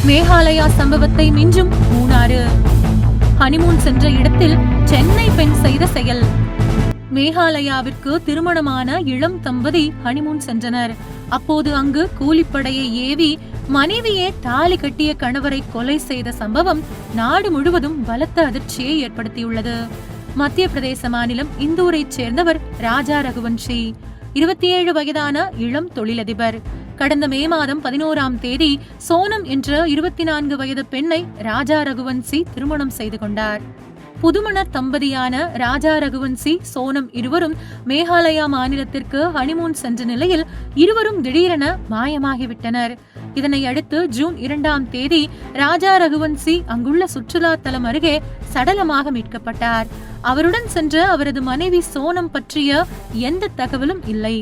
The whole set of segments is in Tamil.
மேகாலயா சம்பவத்தை மிஞ்சும் மூணாறு. ஹனிமூன் சென்ற இடத்தில் சென்னை பெண் செய்த செயல். மேகாலயாவிற்கு திருமணமான இளம் தம்பதி ஹனிமூன் சென்றனர். அப்போது அங்கு கூலிப்படையை ஏவி மனைவியே தாலி கட்டிய கணவரை கொலை செய்த சம்பவம் நாடு முழுவதும் பலத்த அதிர்ச்சியை ஏற்படுத்தியுள்ளது. மத்திய பிரதேச மாநிலம் இந்தூரைச் சேர்ந்தவர் ராஜா ரகுவன்ஷி. 27 வயதான இளம் தொழிலதிபர். கடந்த மே மாதம் 11ஆம் தேதி சோனம் என்ற 24 வயது பெண்ணை ராஜா ரகுவன்சி திருமணம் செய்து கொண்டார். புதுமணர் தம்பதியான ராஜா ரகுவன்சி சோனம் இருவரும் மேகாலயா மாநிலத்திற்கு ஹனிமூன் சென்ற நிலையில் இருவரும் திடீரென மாயமாகிவிட்டனர். இதனை அடுத்து ஜூன் 2ஆம் தேதி ராஜா ரகுவன்சி அங்குள்ள சுற்றுலா தலம் அருகே சடலமாக மீட்கப்பட்டார். அவருடன் சென்ற அவரது மனைவி சோனம் பற்றிய எந்த தகவலும் இல்லை.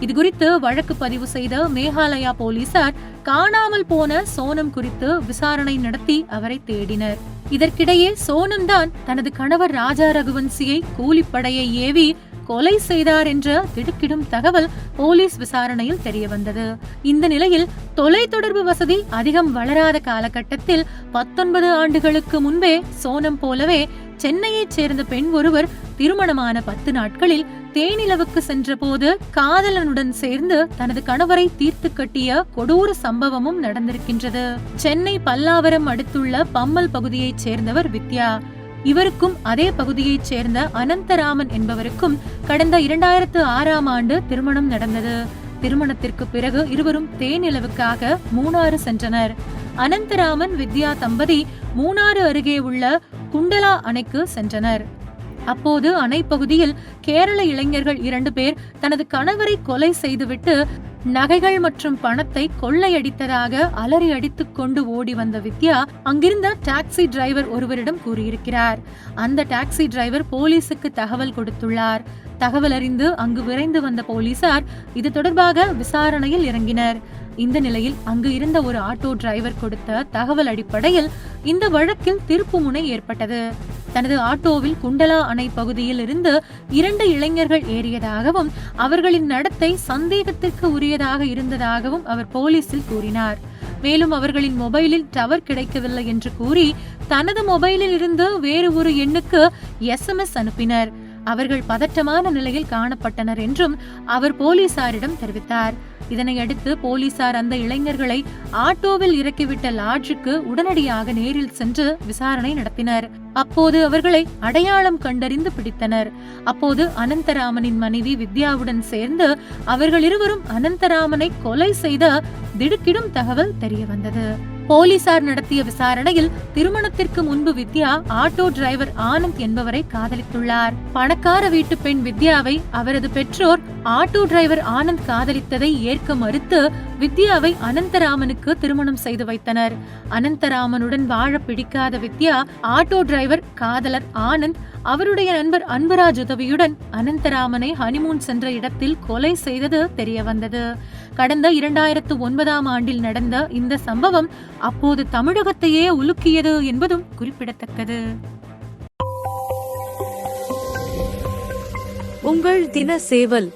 இதுகுறித்து வழக்கு பதிவு செய்த மேகாலயா போலீசார் காணாமல் போன சோனம் குறித்து விசாரணை நடத்தி அவரை தேடினர். இதற்கிடையே சோனம் தான் தனது கணவர் ராஜா ரகுவன்சியை கூலிப்படையை ஏவி கொலை செய்தார் என்ற திடுக்கிடும் தகவல் போலீஸ் விசாரணையில் தெரிய வந்தது. இந்த நிலையில் தொலைத்தொடர்பு வசதி அதிகம் வளராத காலகட்டத்தில் 19 ஆண்டுகளுக்கு முன்பே சோனம் போலவே சென்னையைச் சேர்ந்த பெண் ஒருவர் திருமணமான 10 நாட்களில் தேனிலவுக்கு சென்ற போது காதலனுடன் சேர்ந்து தனது கணவரை தீர்த்து கட்டிய கொடூர சம்பவமும் நடந்திருக்கின்றது. சென்னை பல்லாவரம் அடுத்துள்ள பம்மல் பகுதியைச் சேர்ந்தவர் வித்யா. இவருக்கும் அதே பகுதியைச் சேர்ந்த அனந்தராமன் என்பவருக்கும் கடந்த 2006ஆம் ஆண்டு திருமணம் நடந்தது. திருமணத்திற்கு பிறகு இருவரும் தேனிலவுக்காக மூணாறு சென்றனர். அனந்தராமன் வித்யா தம்பதி மூணாறு அருகே உள்ள குண்டலா அணைக்கு சென்றனர். அப்போது அணை பகுதியில் கேரள இளைஞர்கள் 2 பேர் தனது கணவரை கொலை செய்துவிட்டு நகைகள் மற்றும் பணத்தை கொள்ளையடித்ததாக அலறி அடித்துக் கொண்டு ஓடி வந்த வித்யா அங்கிருந்த டாக்ஸி டிரைவர் ஒருவரிடம் கூறியிருக்கிறார். அந்த டாக்ஸி டிரைவர் போலீசுக்கு தகவல் கொடுத்துள்ளார். தகவல் அறிந்து அங்கு விரைந்து வந்த போலீசார் இது தொடர்பாக விசாரணையில் இறங்கினர். இந்த நிலையில் அங்கு இருந்த ஒரு ஆட்டோ டிரைவர் கொடுத்த தகவல் அடிப்படையில் இந்த வழக்கில் திருப்புமுனை ஏற்பட்டது. தனது ஆட்டோவில் குண்டலா அணை பகுதியில் இருந்து 2 இளைஞர்கள் ஏறியதாகவும் அவர்களின் நடத்தை சந்தேகத்திற்கு உரியதாக இருந்ததாகவும் அவர் போலீசில் கூறினார். மேலும் அவர்களின் மொபைலில் டவர் கிடைக்கவில்லை என்று கூறி தனது மொபைலில் இருந்து வேறு ஒரு எண்ணுக்கு SMS அனுப்பினர். அவர்கள் பதற்றமான நிலையில் காணப்பட்டனர் என்றும் அவர் போலீசாரிடம் தெரிவித்தார். இதனை அடுத்து போலீசார் அந்த இளைஞர்களை ஆட்டோவில் இறக்கிவிட்ட லாட்ஜுக்கு உடனடியாக நேரில் சென்று விசாரணை நடத்தினர். அப்போது அவர்களை அடையாளம் கண்டறிந்து பிடித்தனர். அப்போது அனந்தராமனின் மனைவி வித்யாவுடன் சேர்ந்து அவர்கள் இருவரும் அனந்தராமனை கொலை செய்த திடுக்கிடும் தகவல் தெரிய வந்தது. போலீசார் நடத்திய விசாரணையில் திருமணத்திற்கு முன்பு வித்யா ஆட்டோ டிரைவர் ஆனந்த் என்பவரை காதலித்துள்ளார். பணக்கார வீட்டு பெண் வித்யாவை அவரது பெற்றோர் ஆட்டோ டிரைவர் ஆனந்த் காதலித்ததை ஏற்க மறுத்து வித்யாவை அனந்தராமனுக்கு திருமணம் செய்து வைத்தனர். அனந்தராமனுடன் வாழ பிடிக்காத வித்யா ஆட்டோ டிரைவர் காதலர் ஆனந்த் அவருடைய நண்பர் அன்பராஜ் உதவியுடன் அனந்தராமனை ஹனிமூன் சென்ற இடத்தில் கொலை செய்தது தெரிய வந்தது. கடந்த 2009ஆம் ஆண்டில் நடந்த இந்த சம்பவம் அப்போது தமிழகத்தையே உலுக்கியது என்பதும் குறிப்பிடத்தக்கது. உங்கள் தின சேவல்.